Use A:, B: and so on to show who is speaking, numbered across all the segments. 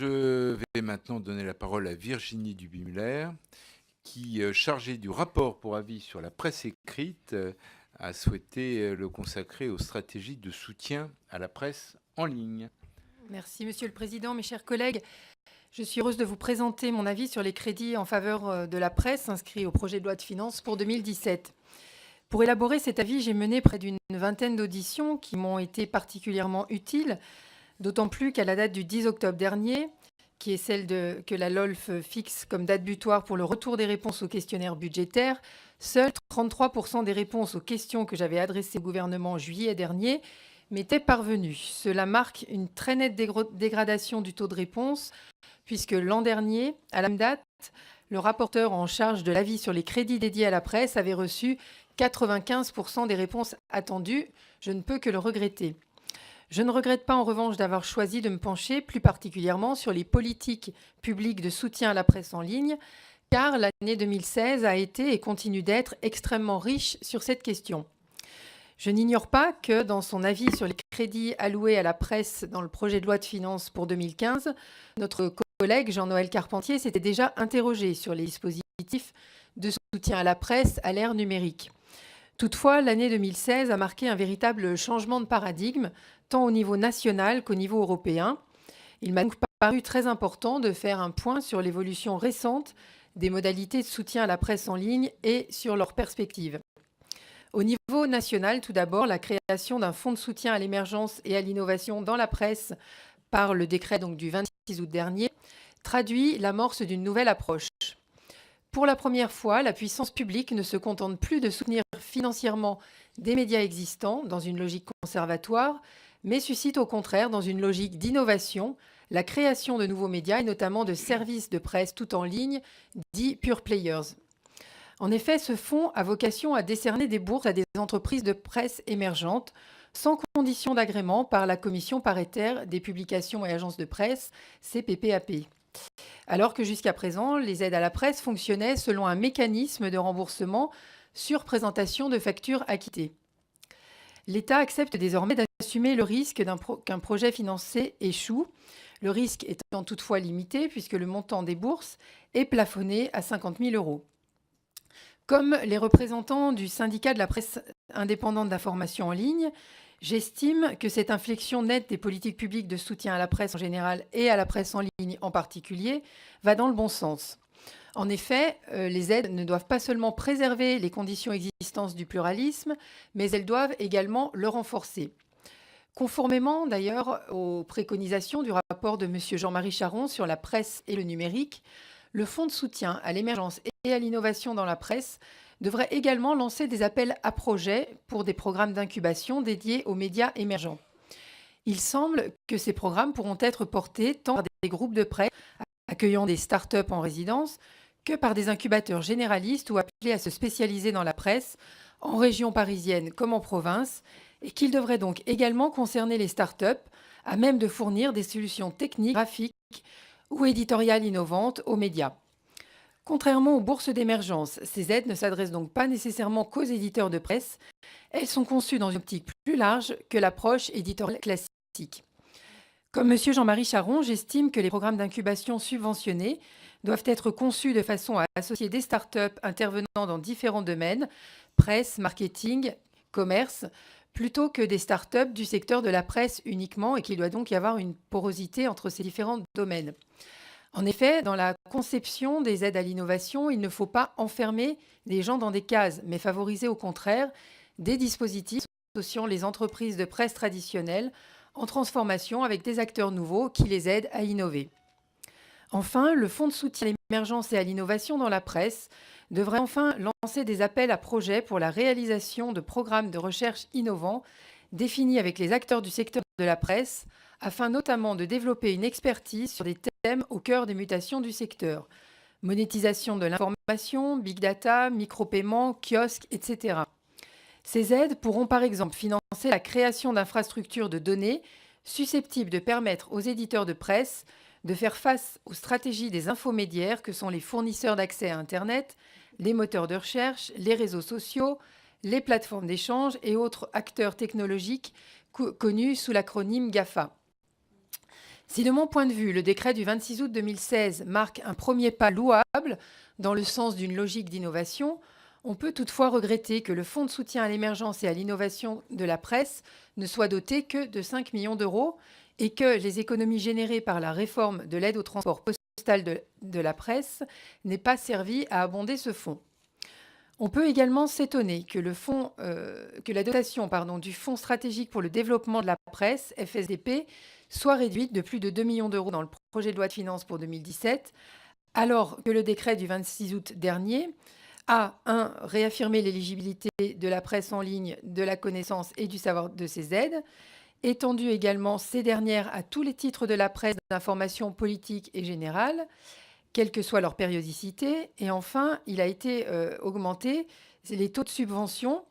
A: Je vais maintenant donner la parole à Virginie Duby-Muller, qui, chargée du rapport pour avis sur la presse écrite, a souhaité le consacrer aux stratégies de soutien à la presse en ligne.
B: Merci, Monsieur le Président, mes chers collègues. Je suis heureuse de vous présenter mon avis sur les crédits en faveur de la presse inscrits au projet de loi de finances pour 2017. Pour élaborer cet avis, j'ai mené près d'une vingtaine d'auditions qui m'ont été particulièrement utiles, d'autant plus qu'à la date du 10 octobre dernier, qui est celle que la LOLF fixe comme date butoir pour le retour des réponses aux questionnaires budgétaires, seuls 33% des réponses aux questions que j'avais adressées au gouvernement en juillet dernier m'étaient parvenues. Cela marque une très nette dégradation du taux de réponse, puisque l'an dernier, à la même date, le rapporteur en charge de l'avis sur les crédits dédiés à la presse avait reçu 95% des réponses attendues. Je ne peux que le regretter. Je ne regrette pas en revanche d'avoir choisi de me pencher plus particulièrement sur les politiques publiques de soutien à la presse en ligne, car l'année 2016 a été et continue d'être extrêmement riche sur cette question. Je n'ignore pas que dans son avis sur les crédits alloués à la presse dans le projet de loi de finances pour 2015, notre collègue Jean-Noël Carpentier s'était déjà interrogé sur les dispositifs de soutien à la presse à l'ère numérique. Toutefois, l'année 2016 a marqué un véritable changement de paradigme, tant au niveau national qu'au niveau européen. Il m'a donc paru très important de faire un point sur l'évolution récente des modalités de soutien à la presse en ligne et sur leurs perspectives. Au niveau national, tout d'abord, la création d'un fonds de soutien à l'émergence et à l'innovation dans la presse par le décret du 26 août dernier traduit l'amorce d'une nouvelle approche. Pour la première fois, la puissance publique ne se contente plus de soutenir financièrement des médias existants dans une logique conservatoire, mais suscite au contraire, dans une logique d'innovation, la création de nouveaux médias et notamment de services de presse tout en ligne, dits pure players. En effet, ce fonds a vocation à décerner des bourses à des entreprises de presse émergentes, sans condition d'agrément par la commission paritaire des publications et agences de presse, CPPAP. Alors que jusqu'à présent, les aides à la presse fonctionnaient selon un mécanisme de remboursement sur présentation de factures acquittées. L'État accepte désormais d'assumer le risque qu'un projet financé échoue, le risque étant toutefois limité puisque le montant des bourses est plafonné à 50 000 €. Comme les représentants du syndicat de la presse indépendante d'information en ligne, j'estime que cette inflexion nette des politiques publiques de soutien à la presse en général et à la presse en ligne en particulier va dans le bon sens. En effet, les aides ne doivent pas seulement préserver les conditions existantes du pluralisme, mais elles doivent également le renforcer. Conformément d'ailleurs aux préconisations du rapport de M. Jean-Marie Charon sur la presse et le numérique, le Fonds de soutien à l'émergence et à l'innovation dans la presse devrait également lancer des appels à projets pour des programmes d'incubation dédiés aux médias émergents. Il semble que ces programmes pourront être portés tant par des groupes de presse accueillant des start-up en résidence que par des incubateurs généralistes ou appelés à se spécialiser dans la presse, en région parisienne comme en province, et qu'ils devraient donc également concerner les start-up à même de fournir des solutions techniques, graphiques ou éditoriales innovantes aux médias. Contrairement aux bourses d'émergence, ces aides ne s'adressent donc pas nécessairement qu'aux éditeurs de presse. Elles sont conçues dans une optique plus large que l'approche éditoriale classique. Comme M. Jean-Marie Charon, j'estime que les programmes d'incubation subventionnés doivent être conçus de façon à associer des start-up intervenant dans différents domaines, presse, marketing, commerce, plutôt que des start-up du secteur de la presse uniquement, et qu'il doit donc y avoir une porosité entre ces différents domaines. En effet, dans la conception des aides à l'innovation, il ne faut pas enfermer les gens dans des cases, mais favoriser au contraire des dispositifs associant les entreprises de presse traditionnelles en transformation avec des acteurs nouveaux qui les aident à innover. Enfin, le Fonds de soutien à l'émergence et à l'innovation dans la presse devrait enfin lancer des appels à projets pour la réalisation de programmes de recherche innovants définis avec les acteurs du secteur de la presse, afin notamment de développer une expertise sur des thèmes au cœur des mutations du secteur. Monétisation de l'information, big data, micro-paiements, kiosques, etc. Ces aides pourront par exemple financer la création d'infrastructures de données susceptibles de permettre aux éditeurs de presse de faire face aux stratégies des infomédiaires que sont les fournisseurs d'accès à Internet, les moteurs de recherche, les réseaux sociaux, les plateformes d'échange et autres acteurs technologiques connus sous l'acronyme GAFA. Si de mon point de vue, le décret du 26 août 2016 marque un premier pas louable dans le sens d'une logique d'innovation, on peut toutefois regretter que le Fonds de soutien à l'émergence et à l'innovation de la presse ne soit doté que de 5 millions d'euros et que les économies générées par la réforme de l'aide au transport postal de la presse n'aient pas servi à abonder ce fonds. On peut également s'étonner que la dotation du Fonds stratégique pour le développement de la presse, FSDP, soit réduite de plus de 2 millions d'euros dans le projet de loi de finances pour 2017, alors que le décret du 26 août dernier a, réaffirmé l'éligibilité de la presse en ligne, de la connaissance et du savoir de ces aides, étendu également ces dernières à tous les titres de la presse d'information politique et générale, quelle que soit leur périodicité. Et enfin, il a été augmenté les taux de subvention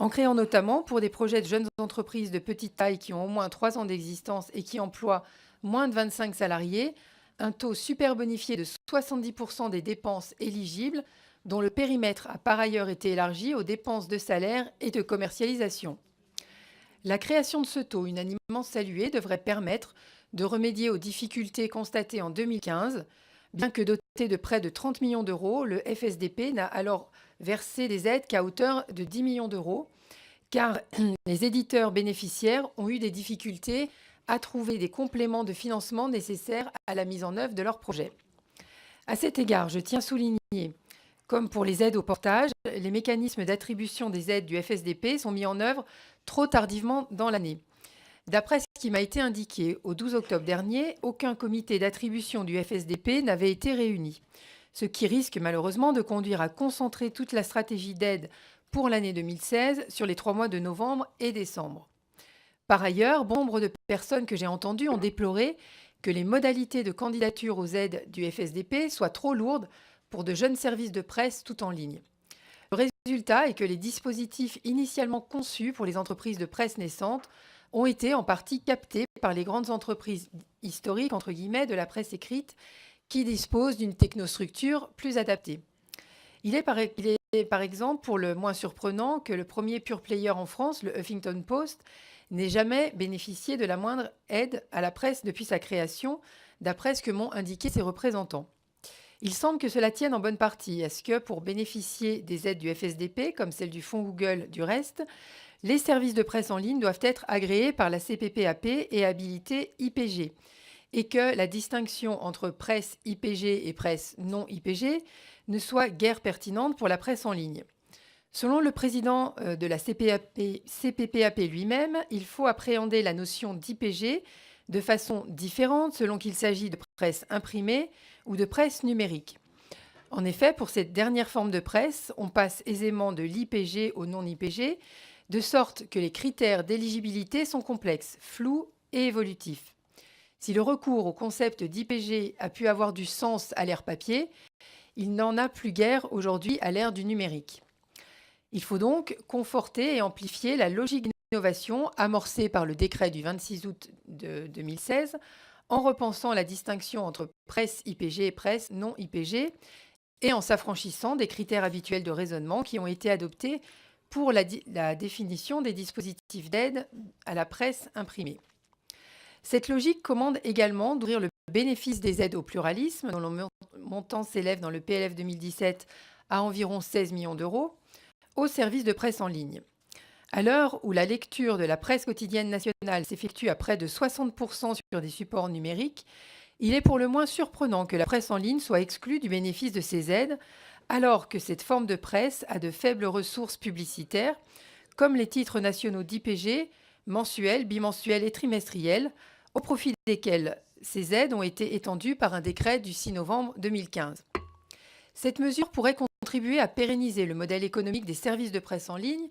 B: en créant notamment pour des projets de jeunes entreprises de petite taille qui ont au moins 3 ans d'existence et qui emploient moins de 25 salariés, un taux super bonifié de 70% des dépenses éligibles, dont le périmètre a par ailleurs été élargi aux dépenses de salaire et de commercialisation. La création de ce taux, unanimement salué, devrait permettre de remédier aux difficultés constatées en 2015. Bien que doté de près de 30 millions d'euros, le FSDP n'a alors versé des aides qu'à hauteur de 10 millions d'euros, car les éditeurs bénéficiaires ont eu des difficultés à trouver des compléments de financement nécessaires à la mise en œuvre de leurs projets. À cet égard, je tiens à souligner, comme pour les aides au portage, les mécanismes d'attribution des aides du FSDP sont mis en œuvre trop tardivement dans l'année. D'après ce qui m'a été indiqué, au 12 octobre dernier, aucun comité d'attribution du FSDP n'avait été réuni, ce qui risque malheureusement de conduire à concentrer toute la stratégie d'aide pour l'année 2016 sur les 3 mois de novembre et décembre. Par ailleurs, bon nombre de personnes que j'ai entendues ont déploré que les modalités de candidature aux aides du FSDP soient trop lourdes pour de jeunes services de presse tout en ligne. Le résultat est que les dispositifs initialement conçus pour les entreprises de presse naissantes ont été en partie captés par les grandes entreprises historiques, entre guillemets, de la presse écrite, qui disposent d'une technostructure plus adaptée. Il est par exemple pour le moins surprenant que le premier pure player en France, le Huffington Post, n'ait jamais bénéficié de la moindre aide à la presse depuis sa création, d'après ce que m'ont indiqué ses représentants. Il semble que cela tienne en bonne partie à ce que, pour bénéficier des aides du FSDP, comme celle du fonds Google du reste, les services de presse en ligne doivent être agréés par la CPPAP et habilités IPG, et que la distinction entre presse IPG et presse non IPG ne soit guère pertinente pour la presse en ligne. Selon le président de la CPPAP lui-même, il faut appréhender la notion d'IPG de façon différente selon qu'il s'agit de presse imprimée ou de presse numérique. En effet, pour cette dernière forme de presse, on passe aisément de l'IPG au non-IPG, de sorte que les critères d'éligibilité sont complexes, flous et évolutifs. Si le recours au concept d'IPG a pu avoir du sens à l'ère papier, il n'en a plus guère aujourd'hui à l'ère du numérique. Il faut donc conforter et amplifier la logique d'innovation amorcée par le décret du 26 août 2016 en repensant la distinction entre presse IPG et presse non IPG et en s'affranchissant des critères habituels de raisonnement qui ont été adoptés pour la définition des dispositifs d'aide à la presse imprimée. Cette logique commande également d'ouvrir le bénéfice des aides au pluralisme, dont le montant s'élève dans le PLF 2017 à environ 16 millions d'euros, aux services de presse en ligne. À l'heure où la lecture de la presse quotidienne nationale s'effectue à près de 60% sur des supports numériques, il est pour le moins surprenant que la presse en ligne soit exclue du bénéfice de ces aides, alors que cette forme de presse a de faibles ressources publicitaires, comme les titres nationaux d'IPG, mensuels, bimensuels et trimestriels, au profit desquels ces aides ont été étendues par un décret du 6 novembre 2015. Cette mesure pourrait contribuer à pérenniser le modèle économique des services de presse en ligne,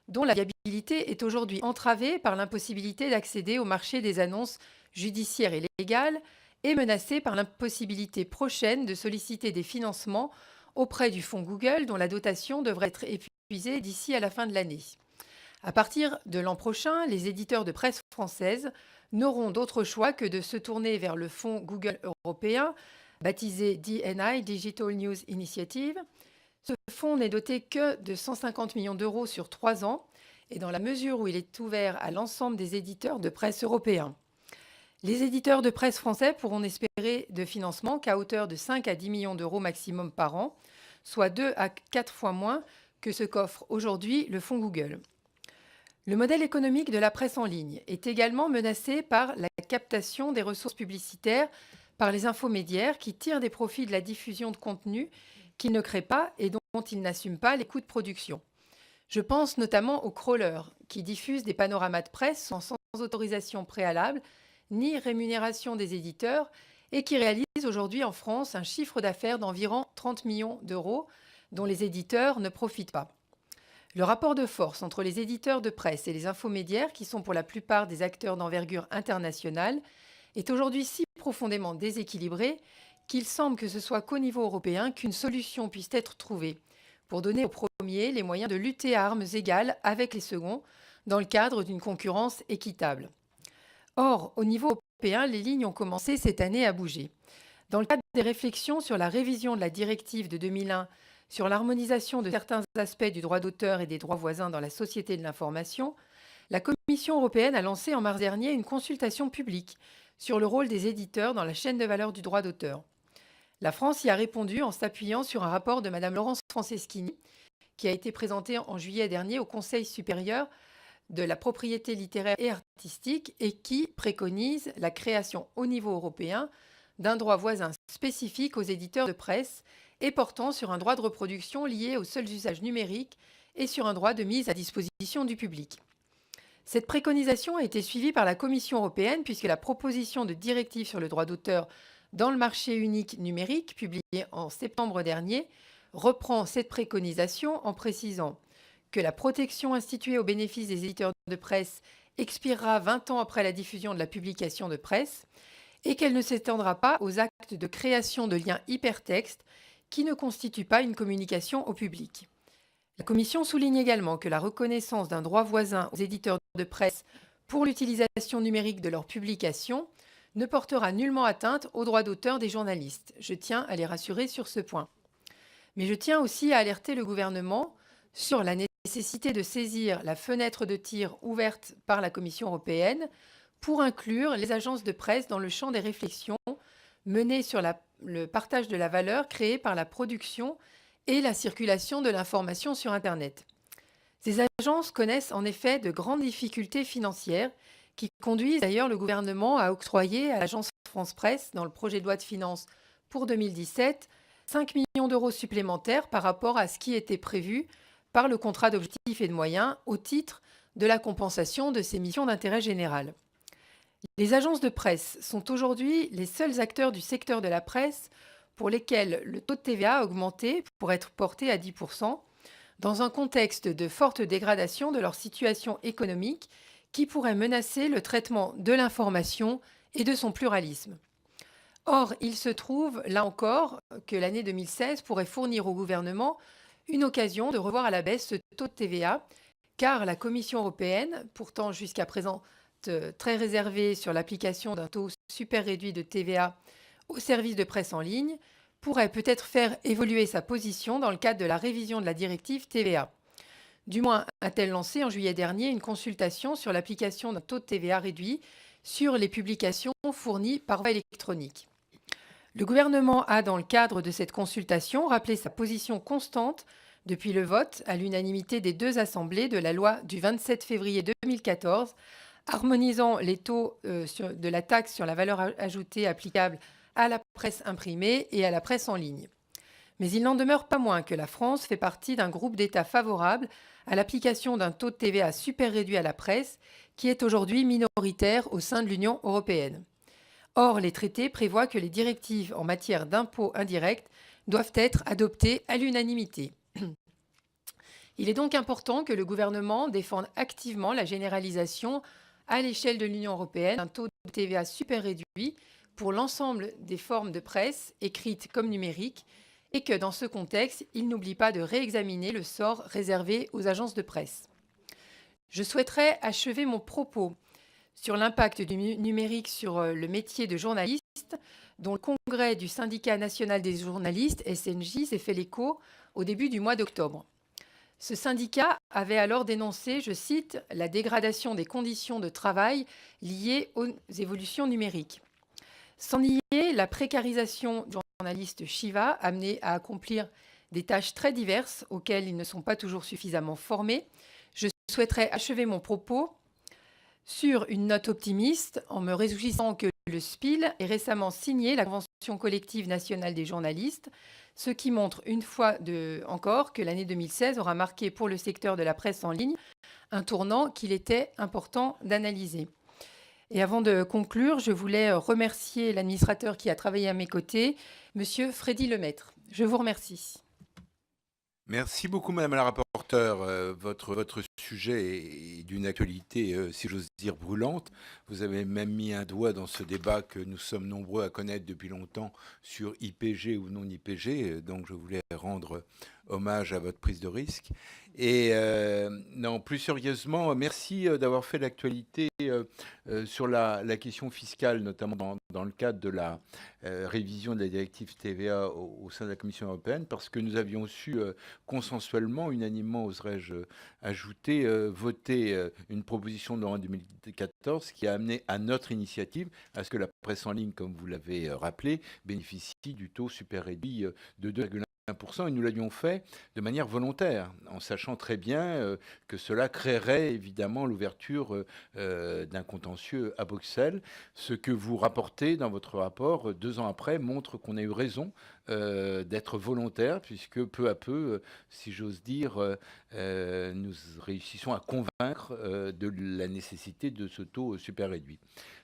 B: dont la viabilité est aujourd'hui entravée par l'impossibilité d'accéder au marché des annonces judiciaires et légales et menacée par l'impossibilité prochaine de solliciter des financements auprès du fonds Google, dont la dotation devrait être épuisée d'ici à la fin de l'année. À partir de l'an prochain, les éditeurs de presse française n'auront d'autre choix que de se tourner vers le fonds Google européen, baptisé DNI, Digital News Initiative. Ce fonds n'est doté que de 150 millions d'euros sur 3 ans, et dans la mesure où il est ouvert à l'ensemble des éditeurs de presse européens. Les éditeurs de presse français pourront n'espérer de financement qu'à hauteur de 5 à 10 millions d'euros maximum par an, soit 2 à 4 fois moins que ce qu'offre aujourd'hui le fonds Google. Le modèle économique de la presse en ligne est également menacé par la captation des ressources publicitaires par les infomédiaires qui tirent des profits de la diffusion de contenus qu'ils ne créent pas et dont ils n'assument pas les coûts de production. Je pense notamment aux crawlers qui diffusent des panoramas de presse sans autorisation préalable ni rémunération des éditeurs et qui réalisent aujourd'hui en France un chiffre d'affaires d'environ 30 millions d'euros dont les éditeurs ne profitent pas. Le rapport de force entre les éditeurs de presse et les infomédiaires, qui sont pour la plupart des acteurs d'envergure internationale, est aujourd'hui si profondément déséquilibré qu'il semble que ce soit qu'au niveau européen qu'une solution puisse être trouvée pour donner aux premiers les moyens de lutter à armes égales avec les seconds dans le cadre d'une concurrence équitable. Or, au niveau européen, les lignes ont commencé cette année à bouger. Dans le cadre des réflexions sur la révision de la directive de 2001 sur l'harmonisation de certains aspects du droit d'auteur et des droits voisins dans la société de l'information, la Commission européenne a lancé en mars dernier une consultation publique sur le rôle des éditeurs dans la chaîne de valeur du droit d'auteur. La France y a répondu en s'appuyant sur un rapport de Mme Laurence Franceschini, qui a été présenté en juillet dernier au Conseil supérieur de la propriété littéraire et artistique et qui préconise la création au niveau européen d'un droit voisin spécifique aux éditeurs de presse et portant sur un droit de reproduction lié aux seuls usages numériques et sur un droit de mise à disposition du public. Cette préconisation a été suivie par la Commission européenne puisque la proposition de directive sur le droit d'auteur dans le marché unique numérique, publiée en septembre dernier, reprend cette préconisation en précisant que la protection instituée au bénéfice des éditeurs de presse expirera 20 ans après la diffusion de la publication de presse et qu'elle ne s'étendra pas aux actes de création de liens hypertextes qui ne constituent pas une communication au public. La Commission souligne également que la reconnaissance d'un droit voisin aux éditeurs de presse pour l'utilisation numérique de leurs publications ne portera nullement atteinte aux droits d'auteur des journalistes. Je tiens à les rassurer sur ce point. Mais je tiens aussi à alerter le gouvernement sur la nécessité de saisir la fenêtre de tir ouverte par la Commission européenne pour inclure les agences de presse dans le champ des réflexions menées sur le partage de la valeur créée par la production et la circulation de l'information sur Internet. Ces agences connaissent en effet de grandes difficultés financières qui conduisent d'ailleurs le gouvernement à octroyer à l'agence France Presse, dans le projet de loi de finances pour 2017, 5 millions d'euros supplémentaires par rapport à ce qui était prévu par le contrat d'objectifs et de moyens au titre de la compensation de ces missions d'intérêt général. Les agences de presse sont aujourd'hui les seuls acteurs du secteur de la presse pour lesquels le taux de TVA a augmenté pour être porté à 10%, dans un contexte de forte dégradation de leur situation économique qui pourrait menacer le traitement de l'information et de son pluralisme. Or, il se trouve, là encore, que l'année 2016 pourrait fournir au gouvernement une occasion de revoir à la baisse ce taux de TVA, car la Commission européenne, pourtant jusqu'à présent très réservée sur l'application d'un taux super réduit de TVA aux services de presse en ligne, pourrait peut-être faire évoluer sa position dans le cadre de la révision de la directive TVA. Du moins a-t-elle lancé en juillet dernier une consultation sur l'application d'un taux de TVA réduit sur les publications fournies par voie électronique. Le gouvernement a, dans le cadre de cette consultation, rappelé sa position constante depuis le vote à l'unanimité des deux assemblées de la loi du 27 février 2014, harmonisant les taux de la taxe sur la valeur ajoutée applicable à la presse imprimée et à la presse en ligne. Mais il n'en demeure pas moins que la France fait partie d'un groupe d'États favorables à l'application d'un taux de TVA super réduit à la presse, qui est aujourd'hui minoritaire au sein de l'Union européenne. Or, les traités prévoient que les directives en matière d'impôts indirects doivent être adoptées à l'unanimité. Il est donc important que le gouvernement défende activement la généralisation à l'échelle de l'Union européenne d'un taux de TVA super réduit pour l'ensemble des formes de presse, écrites comme numériques, et que dans ce contexte, il n'oublie pas de réexaminer le sort réservé aux agences de presse. Je souhaiterais achever mon propos sur l'impact du numérique sur le métier de journaliste, dont le congrès du syndicat national des journalistes, SNJ, s'est fait l'écho au début du mois d'octobre. Ce syndicat avait alors dénoncé, je cite, la dégradation des conditions de travail liées aux évolutions numériques. Sans nier la précarisation du journaliste Shiva, amené à accomplir des tâches très diverses auxquelles ils ne sont pas toujours suffisamment formés, je souhaiterais achever mon propos sur une note optimiste en me réjouissant que le SPIL ait récemment signé la Convention collective nationale des journalistes, ce qui montre une fois encore que l'année 2016 aura marqué pour le secteur de la presse en ligne un tournant qu'il était important d'analyser. Et avant de conclure, je voulais remercier l'administrateur qui a travaillé à mes côtés, Monsieur Freddy Lemaître. Je vous remercie.
A: Merci beaucoup, Madame la rapporteure. Votre sujet est d'une actualité, si j'ose dire, brûlante. Vous avez même mis un doigt dans ce débat que nous sommes nombreux à connaître depuis longtemps sur IPG ou non IPG. Donc, je voulais rendre hommage à votre prise de risque. Et non, plus sérieusement, merci d'avoir fait l'actualité sur la question fiscale, notamment dans le cadre de la révision de la directive TVA au sein de la Commission européenne, parce que nous avions su consensuellement, unanimement, oserais-je ajouter, voter une proposition de loi en 2014 qui a amené à notre initiative à ce que la presse en ligne, comme vous l'avez rappelé, bénéficie du taux super réduit de 2,1%. Et nous l'avions fait de manière volontaire, en sachant très bien que cela créerait évidemment l'ouverture d'un contentieux à Bruxelles. Ce que vous rapportez dans votre rapport 2 ans après montre qu'on a eu raison d'être volontaire, puisque peu à peu, si j'ose dire, nous réussissons à convaincre de la nécessité de ce taux super réduit.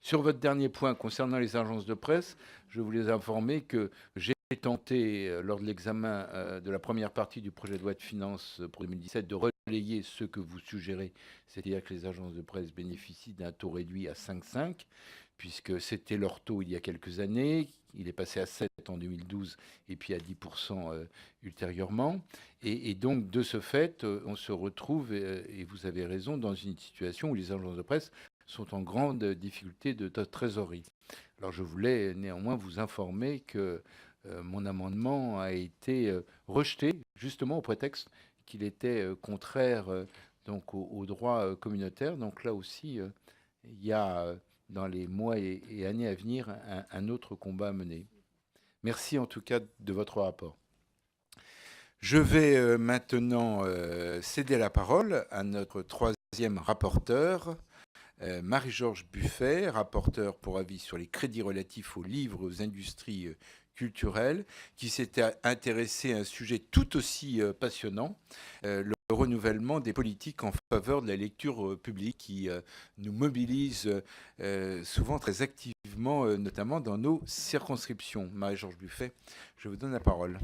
A: Sur votre dernier point concernant les agences de presse, je voulais informer que j'ai tenté, lors de l'examen de la première partie du projet de loi de finances pour 2017, de relayer ce que vous suggérez, c'est-à-dire que les agences de presse bénéficient d'un taux réduit à 5,5, puisque c'était leur taux il y a quelques années. Il est passé à 7 en 2012 et puis à 10% ultérieurement. Et donc, de ce fait, on se retrouve, et vous avez raison, dans une situation où les agences de presse sont en grande difficulté de trésorerie. Alors, je voulais néanmoins vous informer que mon amendement a été rejeté, justement au prétexte qu'il était contraire donc au droit communautaire. Donc là aussi, il y a dans les mois et années à venir un autre combat à mener. Merci en tout cas de votre rapport. Je vais maintenant céder la parole à notre troisième rapporteur, Marie-Georges Buffet, rapporteur pour avis sur les crédits relatifs aux livres et aux industries culturelles, qui s'était intéressé à un sujet tout aussi passionnant, le renouvellement des politiques en faveur de la lecture publique, qui nous mobilise souvent très activement, notamment dans nos circonscriptions. Marie-Georges Buffet, je vous donne la parole.